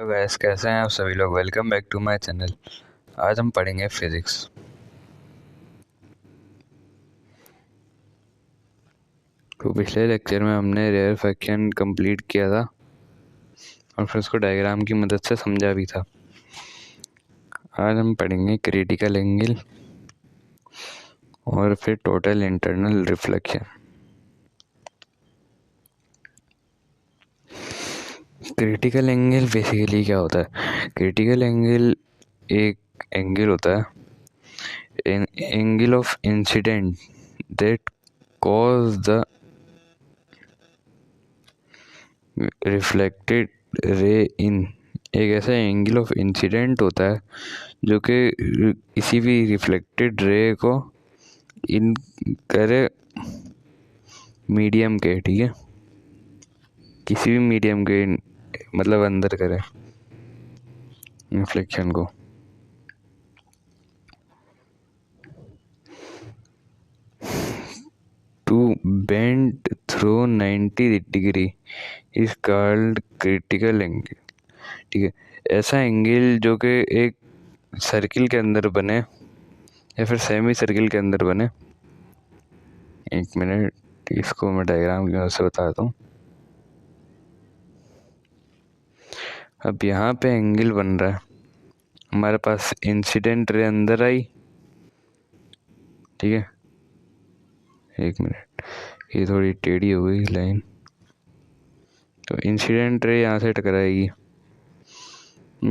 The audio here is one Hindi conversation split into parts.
गाइस, कैसे हैं आप सभी लोग। Welcome back to my channel. आज हम पढ़ेंगे फिजिक्स। तो पिछले लेक्चर में हमने रेयरफैक्शन कंप्लीट किया था और फिर उसको डायग्राम की मदद से समझा भी था। आज हम पढ़ेंगे क्रिटिकल एंगल और फिर total internal reflection. Critical angle basically क्या होता है? क्रिटिकल एंगल एक एंगल होता है, angle of incident that cause the reflected ray in. एक ऐसा एंगल ऑफ इंसिडेंट होता है जो कि किसी भी रिफ्लेक्टेड रे को इन करे मीडियम के, ठीक है, किसी भी मीडियम के मतलब अंदर करे रिफ्लेक्शन को। To bend through 90 degree is called critical angle, ठीक है। ऐसा एंगल जो कि एक सर्किल के अंदर बने या फिर सेमी सर्किल के अंदर बने। एक मिनट, इसको मैं डायग्राम की मदद से बताता हूँ। अब यहाँ पे एंगल बन रहा है, हमारे पास इंसिडेंट रे अंदर आई, ठीक है। एक मिनट, ये थोड़ी टेढ़ी हो गई लाइन। तो इंसिडेंट रे यहाँ से टकराएगी,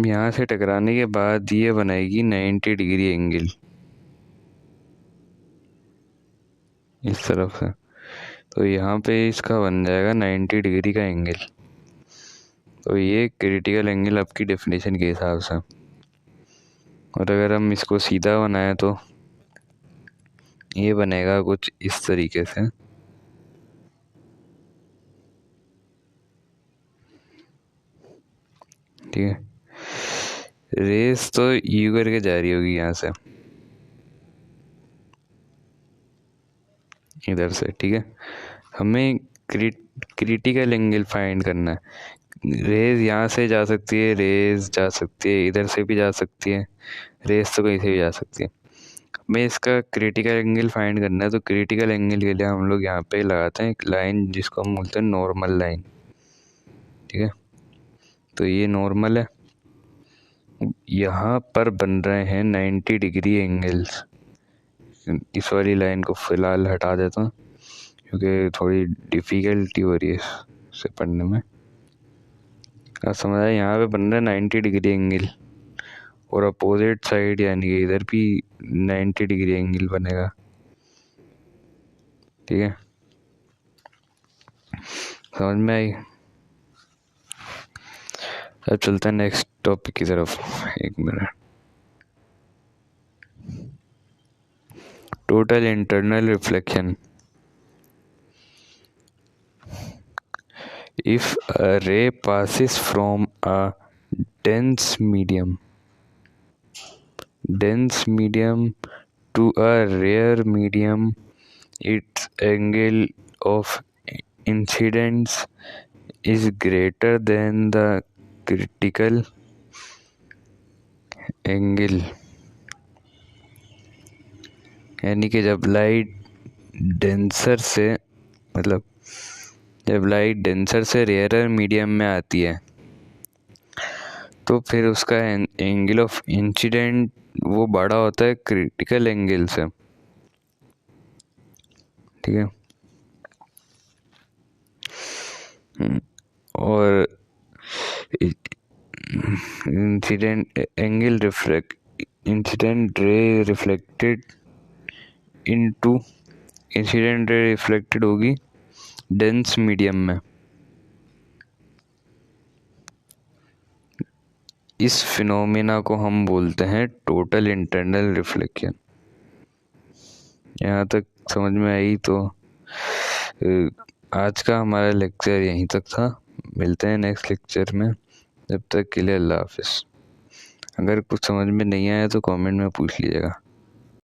यहाँ से टकराने के बाद ये बनाएगी 90 डिग्री एंगल इस तरफ से। तो यहाँ पे इसका बन जाएगा 90 डिग्री का एंगल। तो ये क्रिटिकल एंगल आपकी डेफिनेशन के हिसाब से। और अगर हम इसको सीधा बनाएं तो ये बनेगा कुछ इस तरीके से, ठीक है। रेस तो यू करके जा रही होगी यहाँ से इधर से, ठीक है। हमें क्रिटिकल एंगल फाइंड करना है। रेज यहाँ से जा सकती है, रेज जा सकती है, इधर से भी जा सकती है, रेस तो कहीं से भी जा सकती है। हमें इसका क्रिटिकल एंगल फाइंड करना है। तो क्रिटिकल एंगल के लिए हम लोग यहाँ पे लगाते हैं एक लाइन जिसको हम बोलते हैं नॉर्मल लाइन, ठीक है। तो ये नॉर्मल है, यहाँ पर बन रहे हैं 90 डिग्री एंगल्स। इस वाली लाइन को फिलहाल हटा देता हूँ क्योंकि थोड़ी डिफ़िकल्टी हो रही है इसे पढ़ने में। आप समझ आए, यहाँ पे बन रहा है 90 डिग्री एंगल और अपोजिट साइड यानी कि इधर भी 90 डिग्री एंगल बनेगा, ठीक है। समझ में आई? अब चलते हैं नेक्स्ट टॉपिक की तरफ। एक minute. Total internal reflection. If a ray passes from a dense medium to a rare medium, its angle of incidence is greater than the critical angle। यानी कि जब लाइट डेंसर से रेयरर मीडियम में आती है तो फिर उसका एंगल ऑफ इंसिडेंट वो बड़ा होता है क्रिटिकल एंगल से, ठीक है। और इंसिडेंट रे रिफ्लेक्टेड होगी डेंस मीडियम में। इस फिनोमेना को हम बोलते हैं टोटल इंटरनल रिफ्लेक्शन। यहाँ तक समझ में आई? तो आज का हमारा लेक्चर यहीं तक था। मिलते हैं नेक्स्ट लेक्चर में, जब तक के लिए अल्लाह हाफिज़। अगर कुछ समझ में नहीं आया तो कमेंट में पूछ लीजिएगा।